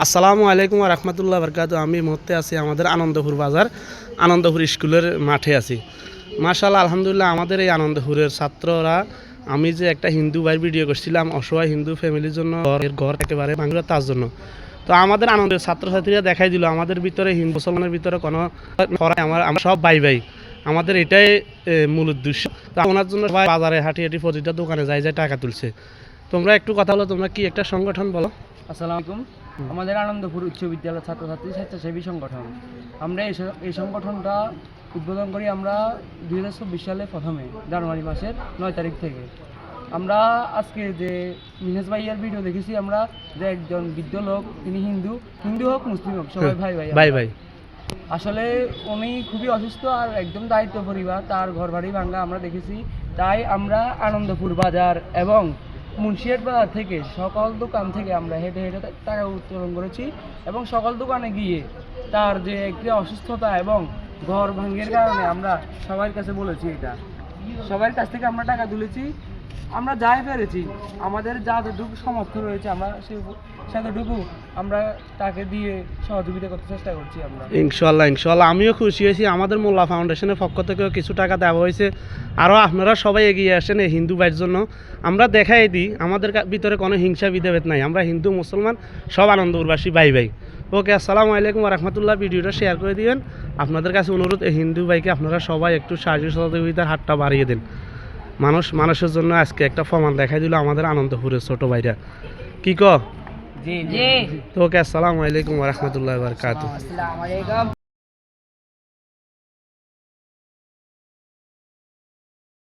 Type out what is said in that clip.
আসসালামু আলাইকুম ওয়া রাহমাতুল্লাহি ওয়া বারাকাতুহু। আমি এই মুহূর্তে আছি আমাদের আনন্দপুর বাজার আনন্দপুর স্কুলের মাঠে আছি। মাশাআল্লাহ আলহামদুলিল্লাহ আমাদের এই আনন্দপুরের ছাত্ররা আমি যে একটা হিন্দু ভাই ভিডিও করছিলাম অসহায় হিন্দু ফ্যামিলির জন্য ঘর একেবারে ভাঙলো তার জন্য। তো আমাদের আনন্দের ছাত্রছাত্রীরা দেখাই দিল আমাদের ভিতরে হিন্দু মুসলমানের ভিতরে কোনো আমরা সব ভাই ভাই, আমাদের এটাই মূল উদ্দেশ্য। তো ওনার জন্য সবাই বাজারে হাঁটি হাঁটি প্রতিটা দোকানে যাই যাই টাকা তুলছে। তোমরা একটু কথা বলো, তোমরা কি একটা সংগঠন বলো? আসসালামু আলাইকুম। আমাদের আনন্দপুর উচ্চ বিদ্যালয় ছাত্রছাত্রী স্বেচ্ছাসেবী সংগঠন। আমরা এই সংগঠনটা উদ্বোধন করি আমরা 2024 সালে প্রথমে জানুয়ারি মাসের 9 তারিখ থেকে। আমরা আজকে যে মিনাজ ভাইয়ার ভিডিও দেখেছি আমরা, যে একজন বৃদ্ধ লোক, তিনি হিন্দু হোক মুসলিম হোক সবাই ভাই ভাই ভাই ভাই। আসলে উনি খুবই অসুস্থ আর একদম দায়িত্ব পরিবার, তার ঘর বাড়ি ভাঙা আমরা দেখেছি। তাই আমরা আনন্দপুর বাজার এবং মুন্সিয়াট বাজার থেকে সকল দোকান থেকে আমরা হেঁটে হেঁটে টাকা উত্তোলন করেছি এবং সকল দোকানে গিয়ে তার যে একটি অসুস্থতা এবং ঘর ভাঙের কারণে আমরা সবার কাছে বলেছি, এটা সবার কাছ থেকে আমরা টাকা তুলেছি। আমরা যাই পেরেছি, আমাদের যতটুকু সামর্থ্য রয়েছে আমরা সেতটুকু আমরা তাকে দিয়ে সহযোগিতা করতে চেষ্টা করছি আমরা। ইনশাল্লাহ ইনশাল্লাহ আমিও খুশি হয়েছি। আমাদের মোল্লা ফাউন্ডেশনের পক্ষ থেকেও কিছু টাকা দেওয়া হয়েছে। আরও আপনারা সবাই এগিয়ে আসেন এই হিন্দু ভাইয়ের জন্য। আমরা দেখাই দিই আমাদের ভিতরে কোনো হিংসা বিধেভেদ নাই, আমরা হিন্দু মুসলমান সব আনন্দপুরবাসী ভাই ভাই। ওকে, আসসালামু আলাইকুম ওয়া রাহমাতুল্লাহ। ভিডিওটা শেয়ার করে দিবেন। আপনাদের কাছে অনুরোধ, এই হিন্দু ভাইকে আপনারা সবাই একটু সাহায্য সহযোগিতার হাতটা বাড়িয়ে দেন। মানুষের জন্য আজকে একটা প্রমাণ দেখাই দিল আমাদের আনন্দপুরের ছোট ভাইরা। কি ক? জি জি। তো ওকে, আসসালামু আলাইকুম ওয়া রাহমাতুল্লাহি ওয়া বারাকাতুহু। আসসালামু আলাইকুম।